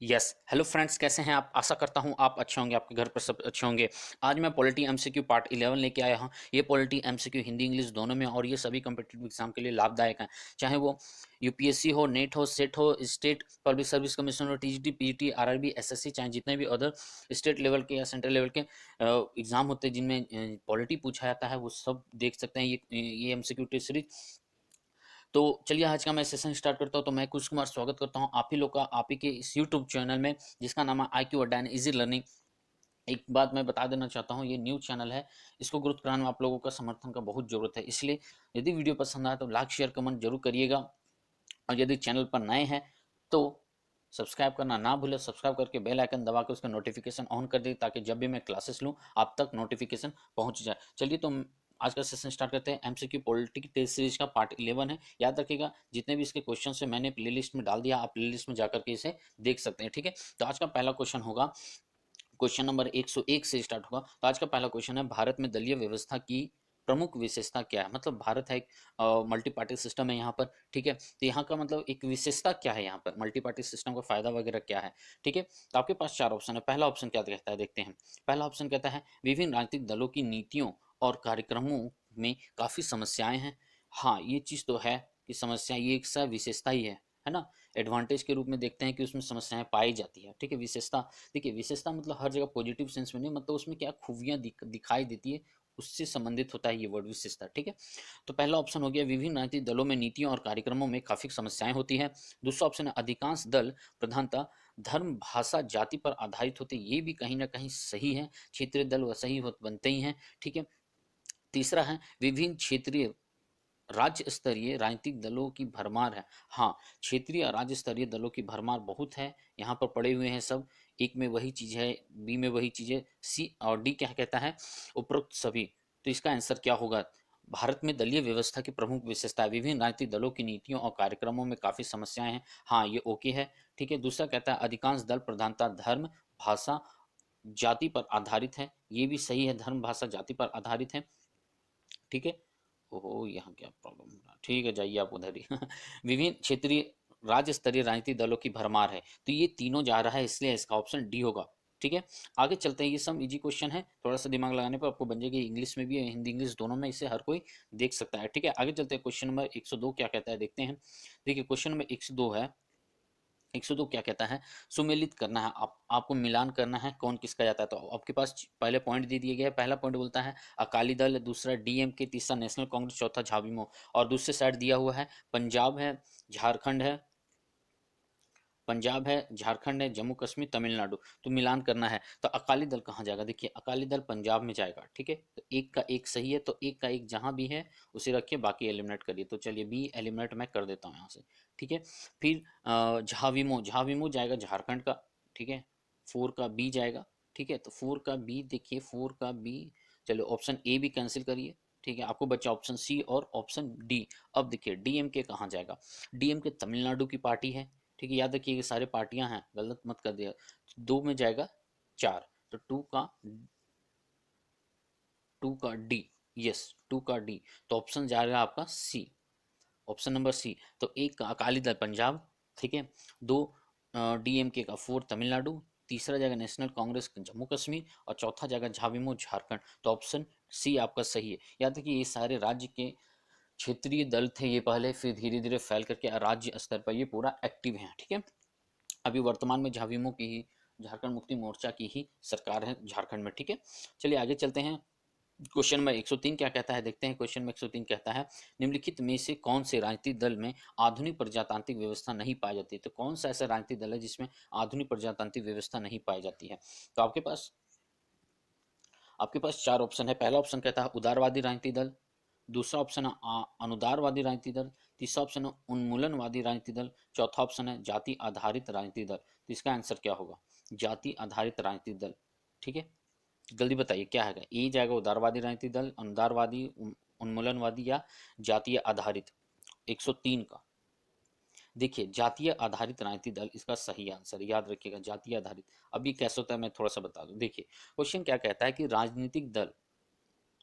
Yes hello friends, कैसे हैं आप? आशा करता हूं आप अच्छे होंगे, आपके घर पर सब अच्छे होंगे। आज मैं पॉलिटी एमसीक्यू पार्ट 11 लेके आया हूं। ये पॉलिटी एमसीक्यू हिंदी इंग्लिश दोनों में, और ये सभी कम्पिटिटिव एग्जाम के लिए लाभदायक हैं। चाहे वो यूपीएससी हो, नेट हो, सेट हो, स्टेट पब्लिक सर्विस कमीशन हो, टीजीटी, पीजीटी, आरआरबी, एसएससी, चाहे जितने भी अदर स्टेट लेवल के या सेंट्रल लेवल के एग्जाम होते हैं जिनमें पॉलिटी पूछा जाता है, वो सब देख सकते हैं ये एमसीक्यू टेस्ट सीरीज। तो चलिए आज का मैं सेशन स्टार्ट करता हूँ। तो मैं कुश कुमार स्वागत करता हूँ आप ही लोग का, आप ही के इस यूट्यूब चैनल में, जिसका नाम है IQ अड्डा एंड इजी लर्निंग। एक बात मैं बता देना चाहता हूँ, ये न्यू चैनल है, इसको ग्रोथ कराने में आप लोगों का समर्थन का बहुत जरूरत है। इसलिए यदि वीडियो पसंद आए तो लाइक शेयर कमेंट जरूर करिएगा, और यदि चैनल पर नए हैं तो सब्सक्राइब करना ना भूलें। सब्सक्राइब करके बेल आइकन दबा के उसका नोटिफिकेशन ऑन कर दें, ताकि जब भी मैं क्लासेस लूँ आप तक नोटिफिकेशन पहुंच जाए। चलिए तो आज का सेशन स्टार्ट करते हैं। एमसीक्यू पॉलिटिक्स टेस्ट सीरीज का पार्ट 11 है। याद रखिएगा, जितने भी इसके क्वेश्चन है मैंने प्लेलिस्ट में डाल दिया, आप प्लेलिस्ट में जाकर के इसे देख सकते हैं। ठीक है, तो आज का पहला क्वेश्चन होगा, क्वेश्चन नंबर 101 से स्टार्ट होगा। तो आज का पहला क्वेश्चन है, भारत में दलीय व्यवस्था की प्रमुख विशेषता क्या है? मतलब भारत है एक मल्टी पार्टी सिस्टम है यहाँ पर। ठीक है, तो यहाँ का मतलब एक विशेषता क्या है यहाँ पर, मल्टी पार्टी सिस्टम का फायदा वगैरह क्या है? ठीक है, तो आपके पास चार ऑप्शन है। पहला ऑप्शन क्या कहता है, देखते हैं। पहला ऑप्शन कहता है, विभिन्न राजनीतिक दलों की नीतियों और कार्यक्रमों में काफी समस्याएं हैं। हाँ, ये चीज तो है कि समस्या ये एक सा विशेषता ही है ना। एडवांटेज के रूप में देखते हैं कि उसमें समस्याएं पाई जाती है। ठीक है, विशेषता, देखिए विशेषता मतलब हर जगह पॉजिटिव सेंस में नहीं, मतलब उसमें क्या खूबियां दिखाई देती है, उससे संबंधित होता है ये वर्ड विशेषता। ठीक है, तो पहला ऑप्शन हो गया, विभिन्न राजनीतिक दलों में नीतियों और कार्यक्रमों में काफी समस्याएं होती हैं। दूसरा ऑप्शन है, अधिकांश दल प्रधानतः धर्म भाषा जाति पर आधारित होते, ये भी कहीं ना कहीं सही है। क्षेत्रीय दल वैसे ही बनते ही हैं। ठीक है, तीसरा है, विभिन्न क्षेत्रीय राज्य स्तरीय राजनीतिक दलों की भरमार है। हाँ, क्षेत्रीय और राज्य स्तरीय दलों की भरमार बहुत है, यहाँ पर पड़े हुए हैं सब। एक में वही चीज है, बी में वही चीज है, सी और डी क्या कहता है, उपरोक्त सभी। तो इसका आंसर क्या होगा? भारत में दलीय व्यवस्था की प्रमुख विशेषता है, विभिन्न राजनीतिक दलों की नीतियों और कार्यक्रमों में काफी समस्याएं हैं। हाँ, ये ओके है। ठीक है, दूसरा कहता है, अधिकांश दल प्रधानता धर्म भाषा जाति पर आधारित है, ये भी सही है, धर्म भाषा जाति पर आधारित है। ठीक है, ओहो यहाँ क्या प्रॉब्लम हो रहा है, ठीक है जाइए आप उधर ही विभिन्न क्षेत्रीय राज्य स्तरीय राजनीतिक दलों की भरमार है, तो ये तीनों जा रहा है, इसलिए इसका ऑप्शन डी होगा। ठीक है, आगे चलते हैं। ये सब इजी क्वेश्चन है, थोड़ा सा दिमाग लगाने पर आपको बन जाएगी। इंग्लिश में भी है, हिंदी इंग्लिश दोनों में, इसे हर कोई देख सकता है। ठीक है, आगे चलते हैं। क्वेश्चन नंबर 102 क्या कहता है, देखते हैं। देखिए क्वेश्चन नंबर 102 है, 102 क्या कहता है, सुमेलित करना है, आपको मिलान करना है कौन किसका जाता है। तो आपके पास पहले पॉइंट दे दिए गए। पहला पॉइंट बोलता है अकाली दल, दूसरा डीएमके, तीसरा नेशनल कांग्रेस, चौथा झाविमो। और दूसरे साइड दिया हुआ है पंजाब है, झारखंड है, पंजाब है, झारखंड है, जम्मू कश्मीर, तमिलनाडु। तो मिलान करना है, तो अकाली दल कहाँ जाएगा? देखिए अकाली दल पंजाब में जाएगा। ठीक है, तो एक का एक सही है, तो एक का एक जहां भी है उसे रखिए, बाकी एलिमिनेट करिए। तो चलिए बी एलिमिनेट मैं कर देता हूँ यहाँ से। ठीक है, फिर झाविमो, झाविमो जाएगा झारखंड का। ठीक है, 4 का बी जाएगा। ठीक है, तो 4 का बी, देखिए 4 का बी। चलो ऑप्शन ए भी कैंसिल करिए। ठीक है, आपको बचा ऑप्शन सी और ऑप्शन डी। अब देखिए डीएमके कहाँ जाएगा? डीएमके तमिलनाडु की पार्टी है। ठीक है, याद रखिए ये सारे पार्टियां हैं, गलत मत कर दिया। दो में जाएगा 4, तो टू का डी। यस, टू का डी। तो ऑप्शन जाएगा आपका सी, ऑप्शन नंबर सी। तो एक का अकाली दल पंजाब। ठीक है, दो डीएमके का, 4 तमिलनाडु, तीसरा जाएगा नेशनल कांग्रेस जम्मू कश्मीर, और चौथा जाएगा झाविमो झारखंड। तो ऑप्शन सी आपका सही है। याद रखिए ये सारे राज्य के क्षेत्रीय दल थे ये पहले, फिर धीरे धीरे फैल करके राज्य स्तर पर ये पूरा एक्टिव है। ठीक है, अभी वर्तमान में झाविमो की ही, झारखंड मुक्ति मोर्चा की ही सरकार है झारखंड में। ठीक है, चलिए आगे चलते हैं। क्वेश्चन में 103 क्या कहता है, देखते हैं। क्वेश्चन में 103 कहता है, निम्नलिखित में से कौन से राजनीतिक दल में आधुनिक प्रजातांत्रिक व्यवस्था नहीं पाई जाती? तो कौन सा ऐसा राजनीतिक दल है जिसमें आधुनिक प्रजातांत्रिक व्यवस्था नहीं पाई जाती है? तो आपके पास चार ऑप्शन है। पहला ऑप्शन कहता है उदारवादी राजनीतिक दल, दूसरा ऑप्शन है अनुदारवादी राजनीतिक दल, तीसरा ऑप्शन है उन्मूलनवादी राजनीतिक दल, चौथा ऑप्शन है जाति आधारित राजनीतिक दल। तो इसका आंसर क्या होगा? जाति आधारित राजनीतिक दल। ठीक है, जल्दी बताइए क्या है? ए जाएगा उदारवादी राजनीतिक दल, अनुदारवादी, उन्मूलनवादी, या जातीय आधारित। 103 का देखिए, जातीय आधारित राजनीतिक दल इसका सही आंसर, याद रखिएगा जातीय आधारित। अभी कैसे होता है मैं थोड़ा सा बता दूं। देखिए क्वेश्चन क्या कहता है कि राजनीतिक दल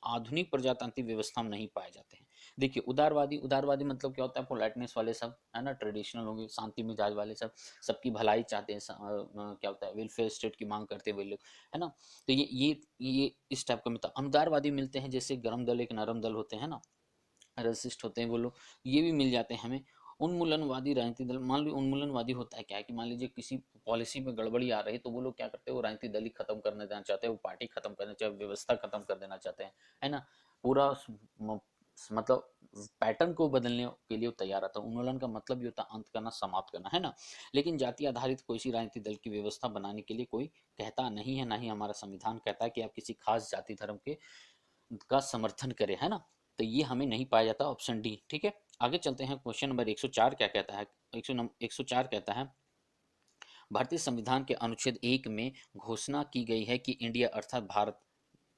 आधुनिक प्रजातांत्रिक व्यवस्था में नहीं पाए जाते हैं। देखिए उदारवादी, उदारवादी मतलब क्या होता है, पोलाइटनेस वाले सब है ना, ट्रेडिशनल होंगे, शांति मिजाज वाले सब, सबकी भलाई चाहते हैं, क्या होता है, वेलफेयर स्टेट की मांग करते हुए लोग, है ना। तो ये इस टाइप का मिलता है। अनुदारवादी मिलते हैं, जैसे गरम दल एक नरम दल होते हैं ना, रसिस्ट होते हैं वो लोग, ये भी मिल जाते हैं हमें। उन्मूलनवादी राजनीतिक दल, मान लो उन्मूलनवादी होता है क्या है कि मान लीजिए किसी पॉलिसी में गड़बड़ी आ रही है, तो वो लोग क्या करते हैं, वो राजनीतिक दल ही खत्म करना देना चाहते हैं, वो पार्टी खत्म करना चाहते हैं, व्यवस्था खत्म कर देना चाहते हैं, है ना। पूरा मतलब पैटर्न को बदलने के लिए वो तैयार रहता है। उन्मूलन का मतलब ये होता है अंत करना, समाप्त करना, है ना। लेकिन जाति आधारित कोई सी राजनीतिक दल की व्यवस्था बनाने के लिए कोई कहता नहीं है, ना ही हमारा संविधान कहता है कि आप किसी खास जाति धर्म के का समर्थन करें, है ना। तो ये हमें नहीं पाया जाता, ऑप्शन डी, ठीक है। आगे चलते हैं, क्वेश्चन नंबर 104 क्या कहता है। 104 कहता है, भारतीय संविधान के अनुच्छेद 1 में घोषणा की गई है कि इंडिया अर्थात भारत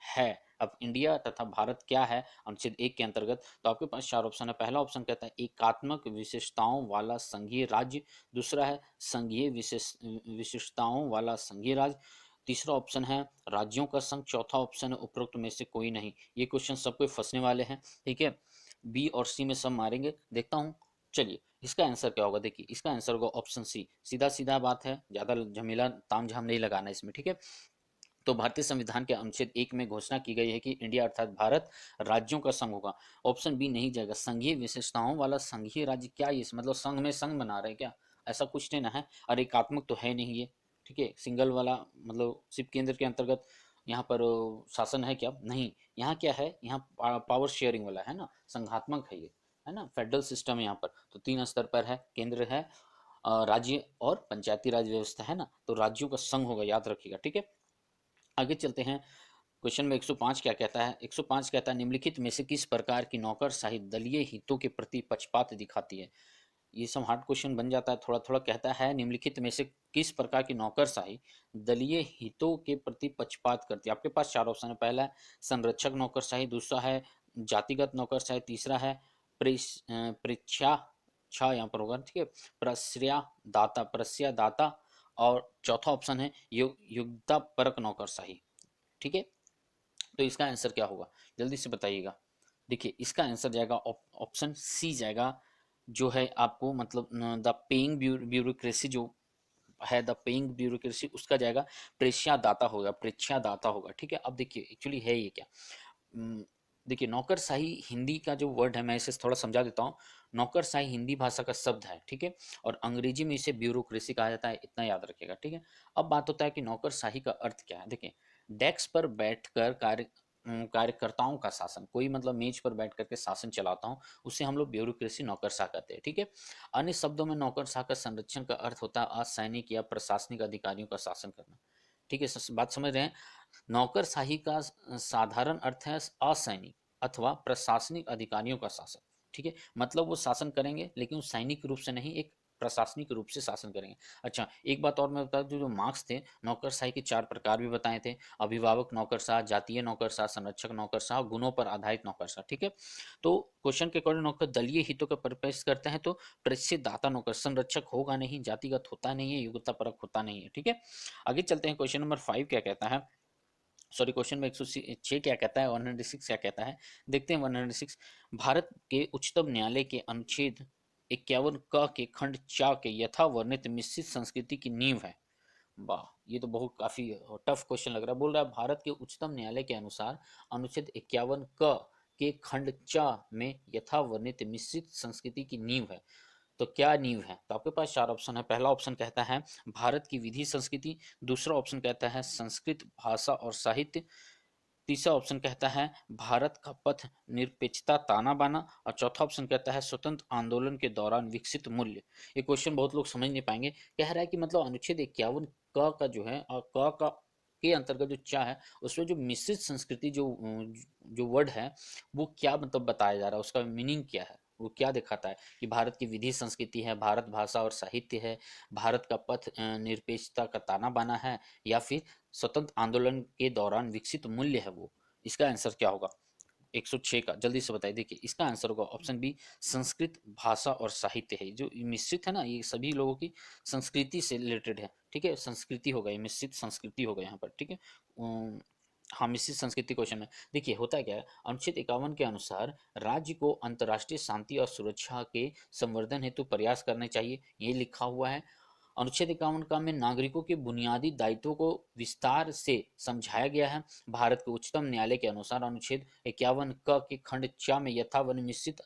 है। अब इंडिया तथा भारत क्या है अनुच्छेद 1 के अंतर्गत, तो आपके पास चार ऑप्शन है। पहला ऑप्शन कहता है एकात्मक विशेषताओं वाला संघीय राज्य, दूसरा है संघीय विशेषताओं वाला संघीय राज्य, तीसरा ऑप्शन है राज्यों का संघ, चौथा ऑप्शन है उपरोक्त में से कोई नहीं। ये क्वेश्चन सबको फंसने वाले हैं, ठीक है। बी और सी में सब मारेंगे, देखता हूँ। चलिए इसका आंसर क्या होगा, देखिए इसका आंसर होगा ऑप्शन सी। सीधा सीधा बात है, ज्यादा झमेला तामझाम नहीं लगाना इसमें, ठीक है। तो भारतीय संविधान के अनुच्छेद 1 में घोषणा की गई है कि इंडिया अर्थात भारत राज्यों का संघ होगा। ऑप्शन बी नहीं जाएगा, संघीय विशेषताओं वाला संघीय राज्य, क्या ये मतलब संघ में संघ बना रहे हैं क्या, ऐसा कुछ नहीं ना है। और एकात्मक तो है नहीं ये, ठीक है। सिंगल वाला मतलब सिर्फ केंद्र के अंतर्गत यहाँ पर शासन है क्या, नहीं। यहाँ क्या है, यहाँ पावर शेयरिंग वाला है ना, संघात्मक है ये, है ना, फेडरल सिस्टम है यहाँ पर। तो 3 स्तर पर है, केंद्र है, राज्य और पंचायती राज व्यवस्था है ना, तो राज्यों का संघ होगा, याद रखिएगा, ठीक है। आगे चलते हैं, क्वेश्चन में 105 क्या कहता है। 105 कहता है, निम्नलिखित में से किस प्रकार की नौकरशाही दलीय हितों के प्रति पक्षपात दिखाती है। ये सब हार्ड क्वेश्चन बन जाता है थोड़ा थोड़ा। कहता है निम्नलिखित में से किस प्रकार की नौकरशाही दलीय हितों के प्रति पक्षपात करती है। आपके पास चार ऑप्शन है। पहला है संरक्षक नौकरशाही, दूसरा है जातिगत नौकरशाही, तीसरा है प्रेक्षा छा यहाँ पर होगा, ठीक है, प्रस्या दाता, और चौथा ऑप्शन है युक्ता परक नौकरशाही, ठीक है। तो इसका आंसर क्या होगा, जल्दी से बताइएगा। देखिए इसका आंसर जाएगा ऑप्शन सी जाएगा, जो है आपको मतलब द पेइंग ब्यूरोक्रेसी जो है, द पेइंग ब्यूरोक्रेसी, उसका जाएगा प्रेक्षादाता होगा, प्रेक्षादाता होगा, ठीक है। अब देखिए एक्चुअली है ये क्या, देखिए नौकरशाही हिंदी का जो वर्ड है, मैं इसे थोड़ा समझा देता हूँ। नौकरशाही हिंदी भाषा का शब्द है, ठीक है, और अंग्रेजी में इसे ब्यूरोक्रेसी कहा जाता है, इतना याद रखिएगा, ठीक है। अब बात होता है कि नौकरशाही का अर्थ क्या है। देखिए डेस्क पर बैठकर कार्यकर्ताओं का शासन, कोई मतलब मेज पर बैठ करके शासन चलाता हूँ, उसे हम लोग ब्यूरोक्रेसी नौकरशाह कहते हैं, ठीक है। अन्य शब्दों में नौकरशाह का संरक्षण का अर्थ होता है असैनिक या प्रशासनिक अधिकारियों का शासन करना, ठीक है। बात समझ रहे हैं। नौकरशाही का साधारण अर्थ है असैनिक अथवा प्रशासनिक अधिकारियों का शासन, ठीक है। मतलब वो शासन करेंगे लेकिन वो सैनिक रूप से नहीं, एक प्रशासनिक रूप से शासन करेंगे। अच्छा एक बात और मैं बता दूं, जो मार्क्स थे नौकरशाही के चार प्रकार भी बताए थे, अभिभावक नौकरशाह, जातीय नौकरशाह, संरक्षक नौकरशाह, गुणों पर आधारित नौकरशाह, ठीक है। तो क्वेश्चन के अकॉर्डिंग नौकर दलीय हितों का परिपेश करते हैं, तो प्रेषित दाता नौकर, संरक्षक होगा नहीं, जातिगत होता नहीं है, योग्यता परक होता नहीं है, ठीक है। आगे चलते हैं, क्वेश्चन नंबर 5 क्या कहता है, सॉरी क्वेश्चन में 106 क्या कहता है, 106 क्या कहता है, देखते हैं 106। भारत के उच्चतम न्यायालय के अनुच्छेद 51 क के खंड चा के यथा वर्णित मिश्रित संस्कृति की नींव है। वाह, ये तो बहुत काफी टफ क्वेश्चन लग रहा है। बोल रहा है भारत के उच्चतम न्यायालय के अनुसार अनुच्छेद 51 क के खंड चा में यथा वर्णित मिश्रित संस्कृति की नींव है। तो क्या नींव है, तो आपके पास चार ऑप्शन है। पहला ऑप्शन कहता है भारत की विधि संस्कृति, दूसरा ऑप्शन कहता है संस्कृत भाषा और साहित्य, तीसरा ऑप्शन कहता है भारत का पथ निरपेक्षता ताना बाना, और चौथा ऑप्शन कहता है स्वतंत्र आंदोलन के दौरान विकसित मूल्य। ये क्वेश्चन बहुत लोग समझ नहीं पाएंगे। कह रहा है कि मतलब अनुच्छेद 51 क का जो है, और क का के अंतर्गत जो चा है, उसमें जो मिश्रित संस्कृति जो जो वर्ड है, वो क्या मतलब बताया जा रहा है, उसका मीनिंग क्या है, वो क्या दिखाता है कि भारत की विधि संस्कृति है, भारत भाषा और साहित्य है, भारत का पथ निरपेक्षता का ताना बाना है, या फिर स्वतंत्र आंदोलन के दौरान विकसित मूल्य है वो। इसका आंसर क्या होगा 106 का, जल्दी से बताइए। देखिए इसका आंसर होगा ऑप्शन बी, संस्कृत भाषा और साहित्य है। जो मिश्रित है ना, ये सभी लोगों की संस्कृति से रिलेटेड है, ठीक है, संस्कृति होगा, ये मिश्रित संस्कृति होगा यहाँ पर, ठीक है। हाँ, मिश्रित संस्कृति क्वेश्चन में देखिए होता क्या है, अनुच्छेद 51 के अनुसार राज्य को अंतर्राष्ट्रीय शांति और सुरक्षा के संवर्धन हेतु प्रयास करने चाहिए, ये लिखा हुआ है। अनुच्छेद 51 का में नागरिकों के बुनियादी दायित्वों को विस्तार से समझाया गया है। भारत के उच्चतम न्यायालय के अनुसार अनुच्छेद 51 क के खंड 4 में यथावन मिश्रित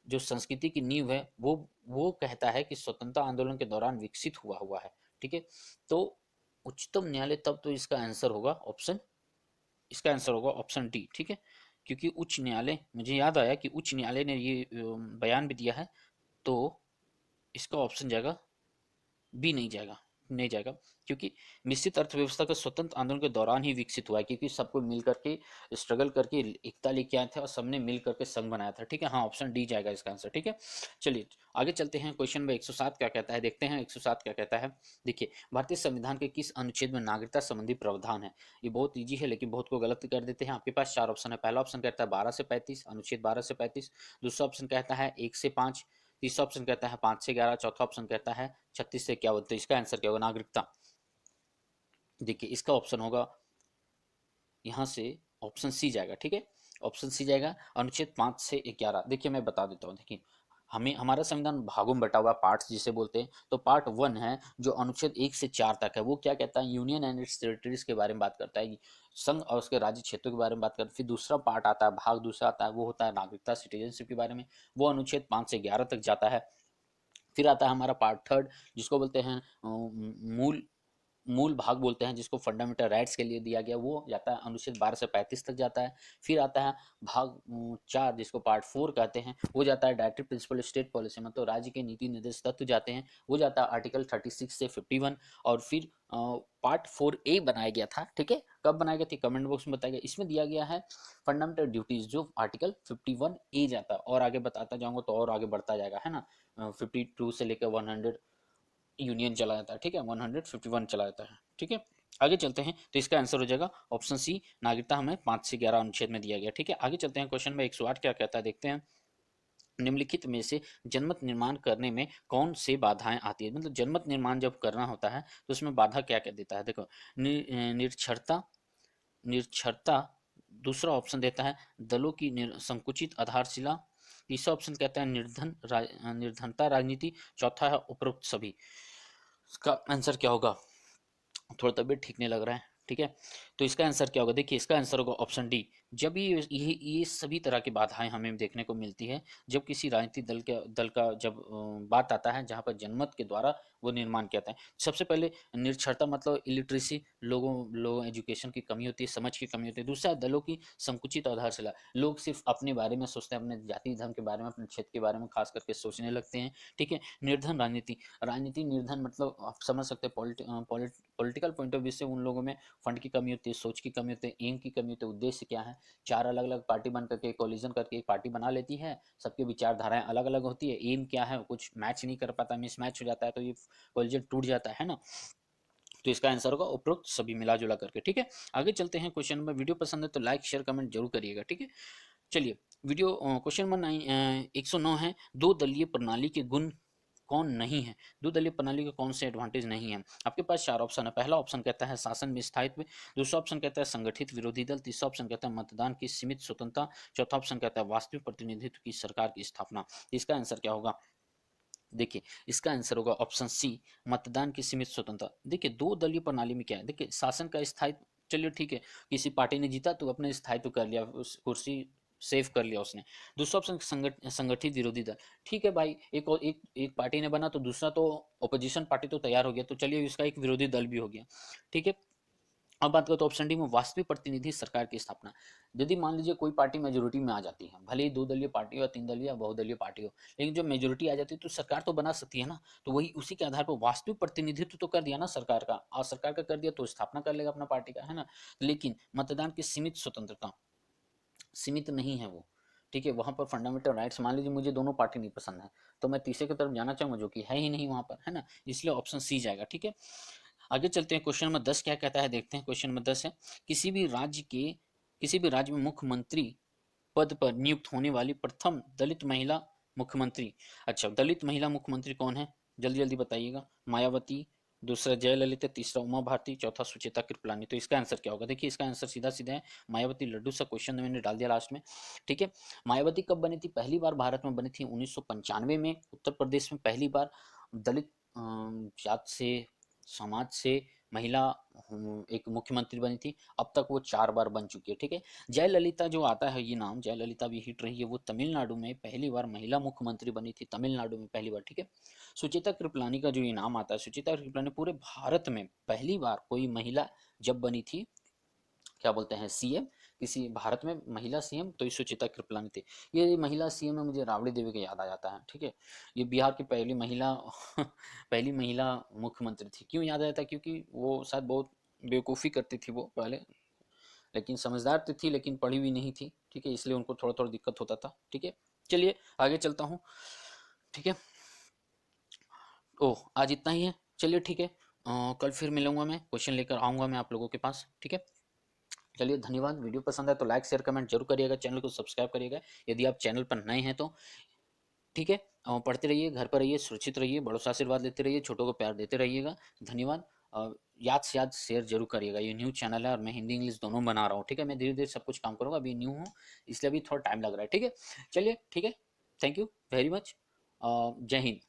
जो संस्कृति की नींव है वो कहता है कि स्वतंत्रता आंदोलन के दौरान विकसित हुआ हुआ है। ठीक है, तो उच्चतम न्यायालय, तब तो इसका आंसर होगा ऑप्शन, इसका आंसर होगा ऑप्शन डी। ठीक है, क्योंकि उच्च न्यायालय, मुझे याद आया कि उच्च न्यायालय ने ये बयान भी दिया है, तो इसका ऑप्शन जाएगा बी, नहीं जाएगा, नहीं जाएगा, क्योंकि मिश्रित अर्थव्यवस्था का स्वतंत्र आंदोलन के दौरान ही विकसित हुआ है, क्योंकि सबको मिल करके स्ट्रगल करके एकता लेके आए थे और सबने मिल करके संघ बनाया था। ठीक है, हाँ ऑप्शन डी जाएगा इसका आंसर। ठीक है, चलिए आगे चलते हैं। क्वेश्चन नंबर 107 क्या कहता है, देखते हैं 107 क्या कहता है। देखिए, भारतीय संविधान के किस अनुच्छेद में नागरिकता संबंधी प्रावधान है। ये बहुत ईजी है, लेकिन बहुत को गलत कर देते हैं। आपके पास 4 ऑप्शन है। पहला ऑप्शन कहता है 12 से 35, अनुच्छेद 12 से 35। दूसरा ऑप्शन कहता है 1 से 5। तीसरा ऑप्शन कहता है 5 से 11। चौथा ऑप्शन कहता है 36 से 51। तो इसका आंसर क्या होगा, नागरिकता। देखिए इसका ऑप्शन होगा यहाँ से ऑप्शन सी जाएगा। ठीक है, ऑप्शन सी जाएगा, अनुच्छेद 5 से 11। देखिए मैं बता देता हूँ, देखिए हमें हमारा संविधान भागों में बटा हुआ, पार्ट्स जिसे बोलते हैं। तो पार्ट 1 है जो अनुच्छेद 1 से 4 तक है, वो क्या कहता है, यूनियन एंड इट्स टेरिटरीज के बारे में बात करता है, संघ और उसके राज्य क्षेत्रों के बारे में बात करता है। फिर दूसरा पार्ट आता है, भाग दूसरा आता है, वो होता है नागरिकता, सिटीजनशिप के बारे में, वो अनुच्छेद 5 से 11 तक जाता है। फिर आता है हमारा पार्ट 3 जिसको बोलते हैं मूल मूल भाग बोलते हैं, जिसको फंडामेंटल राइट्स के लिए दिया गया, वो जाता है अनुच्छेद 12 से 35 तक जाता है। फिर आता है भाग 4 जिसको पार्ट 4 कहते हैं, वो जाता है डायरेक्टिव प्रिंसिपल स्टेट पॉलिसी, मतलब राज्य के नीति निर्देश तत्व जाते हैं, वो जाता है आर्टिकल 36 से 51। और फिर पार्ट 4A बनाया गया था। ठीक है, कब बनाया गया था कमेंट बॉक्स में बताया गया। इसमें दिया गया है फंडामेंटल ड्यूटीज, जो आर्टिकल 51A जाता है, और आगे बताता जाऊंगा तो और आगे बढ़ता जाएगा, है ना। 52 से लेकर 100 यूनियन चला जाता है। ठीक है, 151 चला जाता है। ठीक है, आगे चलते हैं। तो इसका आंसर हो जाएगा ऑप्शन सी, नागरिकता हमें 5 से 11 अनुच्छेद में दिया गया। ठीक है, आगे चलते हैं। क्वेश्चन में 108 क्या कहता है, देखते हैं। निम्नलिखित में से जनमत निर्माण करने में कौन से बाधाएं आती है, मतलब जनमत निर्माण जब करना होता है तो उसमें बाधा क्या क्या देता है। देखो, निरक्षरता, निरक्षरता। दूसरा ऑप्शन देता है दलों की संकुचित आधारशिला। तीसरा ऑप्शन कहता है निर्धनता राजनीति। चौथा है उपरोक्त सभी। इसका आंसर क्या होगा, थोड़ा तबीयत ठीक नहीं लग रहा है। ठीक है, तो इसका आंसर क्या होगा, देखिए इसका आंसर होगा ऑप्शन डी। जब ये सभी तरह की बाधाएं हमें देखने को मिलती है जब किसी राजनीतिक दल का जब बात आता है जहां पर जनमत के द्वारा वो निर्माण किया जाता है। सबसे पहले निरक्षरता, मतलब इलिटरेसी, लोगों एजुकेशन की कमी होती है, समझ की कमी होती है। दूसरा, दलों की संकुचित आधारशिला, लोग सिर्फ अपने बारे में सोचते हैं, अपने जाति धर्म के बारे में, अपने क्षेत्र के बारे में खास करके सोचने लगते हैं। ठीक है, निर्धन राजनीति, राजनीति निर्धन मतलब आप समझ सकते हैं पॉलिटिकल पॉइंट ऑफ व्यू से उन लोगों में फंड की कमी होती है, सोच की कमी होती है, एम की कमी होती है। उद्देश्य क्या है, चार अलग अलग पार्टी बन करके कोलिजन करके एक पार्टी बना लेती है, सबकी विचारधाराएं अलग अलग होती है, एम क्या है कुछ मैच नहीं कर पाता, मिस मैच हो जाता है, तो ये कोलिजन टूट जाता है ना। तो इसका आंसर होगा उपरोक्त सभी मिला जुला करके। ठीक है, आगे चलते हैं क्वेश्चन नंबर। वीडियो पसंद है तो लाइक शेयर कमेंट जरूर करिएगा। ठीक है, चलिए वीडियो क्वेश्चन नंबर 109 है, दो दलीय प्रणाली के गुण कौन नहीं है। दो दलीय प्रणाली के कौन से एडवांटेज नहीं है। आपके पास 4 ऑप्शन है। पहला ऑप्शन कहता है शासन में स्थायित्व। दूसरा ऑप्शन कहता है संगठित विरोधी दल। तीसरा ऑप्शन कहता है मतदान की सीमित स्वतंत्रता। चौथा ऑप्शन कहता है वास्तविक प्रतिनिधित्व की सरकार की स्थापना। इसका आंसर क्या होगा, देखिए इसका आंसर होगा ऑप्शन सी, मतदान की सीमित स्वतंत्रता। देखिए दो दलीय प्रणाली में क्या है, देखिए शासन का स्थायित्व, चलिए ठीक है, किसी पार्टी ने जीता तो अपने स्थायित्व कर लिया, उस कुर्सी सेव कर लिया उसने। दूसरा ऑप्शन संगठित विरोधी दल, ठीक है भाई, एक पार्टी ने बना तो दूसरा तो ओपोजिशन पार्टी तो तैयार हो गया, तो चलिए इसका एक विरोधी दल भी हो गया। ठीक है, अब बात करो तो ऑप्शन डी में वास्तविक प्रतिनिधि सरकार की स्थापना। यदि मान लीजिए कोई पार्टी मेजोरिटी में आ जाती है, भले ही दो दलीय पार्टी हो, तीन दलीय या बहुदलीय पार्टी हो, लेकिन जब मेजोरिटी आ जाती है तो सरकार तो बना सकती है ना। तो वही उसी के आधार पर वास्तविक प्रतिनिधित्व तो कर दिया ना सरकार का, और सरकार का कर दिया तो स्थापना कर लेगा अपना पार्टी का, है ना। लेकिन मतदान की सीमित स्वतंत्रता, सीमित नहीं है वो। ठीक है, वहां पर फंडामेंटल राइट्स, मान लीजिए मुझे दोनों पार्टी नहीं पसंद है तो मैं तीसरे की तरफ जाना चाहूंगा जो कि है ही नहीं वहां पर, है ना, इसलिए ऑप्शन सी जाएगा। ठीक है, आगे चलते हैं। क्वेश्चन नंबर 10 क्या कहता है, देखते हैं। क्वेश्चन नंबर 10 है, किसी भी राज्य में मुख्यमंत्री पद पर नियुक्त होने वाली प्रथम दलित महिला मुख्यमंत्री। अच्छा, दलित महिला मुख्यमंत्री कौन है, जल्दी जल्दी बताइएगा। मायावती, दूसरा जयललिता, तीसरा उमा भारती, चौथा सुचेता कृपलानी। तो इसका आंसर क्या होगा? देखिए इसका आंसर सीधा सीधा है मायावती लड्डू। सा क्वेश्चन मैंने डाल दिया लास्ट में, ठीक है। मायावती कब बनी थी? पहली बार भारत में बनी थी 1995 में, उत्तर प्रदेश में पहली बार। दलित जात से, समाज से महिला एक मुख्यमंत्री बनी थी। अब तक वो 4 बार बन चुकी है, ठीक है। जयललिता जो आता है ये नाम, जयललिता भी हिट रही है, वो तमिलनाडु में पहली बार महिला मुख्यमंत्री बनी थी, तमिलनाडु में पहली बार, ठीक है। सुचिता कृपलानी का जो इनाम आता है, सुचिता कृपलानी पूरे भारत में पहली बार कोई महिला जब बनी थी, क्या बोलते हैं, सीएम, किसी भारत में महिला सीएम, तो ये सुचिता कृपलानी थी। ये महिला सीएम में मुझे राबड़ी देवी का याद आ जाता है, ठीक है। ये बिहार की पहली महिला पहली महिला मुख्यमंत्री थी। क्यों याद आया था? क्योंकि वो शायद बहुत बेवकूफ़ी करती थी वो पहले, लेकिन समझदार तो थी, लेकिन पढ़ी हुई नहीं थी, ठीक है, इसलिए उनको थोड़ा थोड़ा दिक्कत होता था, ठीक है। चलिए आगे चलता हूँ, ठीक है। ओह, आज इतना ही है, चलिए ठीक है। कल फिर मिलूंगा, मैं क्वेश्चन लेकर आऊँगा मैं आप लोगों के पास, ठीक है। चलिए धन्यवाद। वीडियो पसंद आए तो लाइक शेयर कमेंट जरूर करिएगा, चैनल को सब्सक्राइब करिएगा यदि आप चैनल पर नए हैं तो, ठीक है। पढ़ते रहिए, घर पर रहिए, सुरक्षित रहिए, बड़ों से आशीर्वाद लेते रहिए, छोटों को प्यार देते रहिएगा। धन्यवाद। याद से याद शेयर जरूर करिएगा। ये न्यू चैनल है और मैं हिंदी इंग्लिश दोनों बना रहा हूँ, ठीक है। मैं धीरे धीरे सब कुछ काम करूँगा, अभी न्यू हूँ इसलिए अभी थोड़ा टाइम लग रहा है, ठीक है। चलिए ठीक है, थैंक यू वेरी मच। जय हिंद।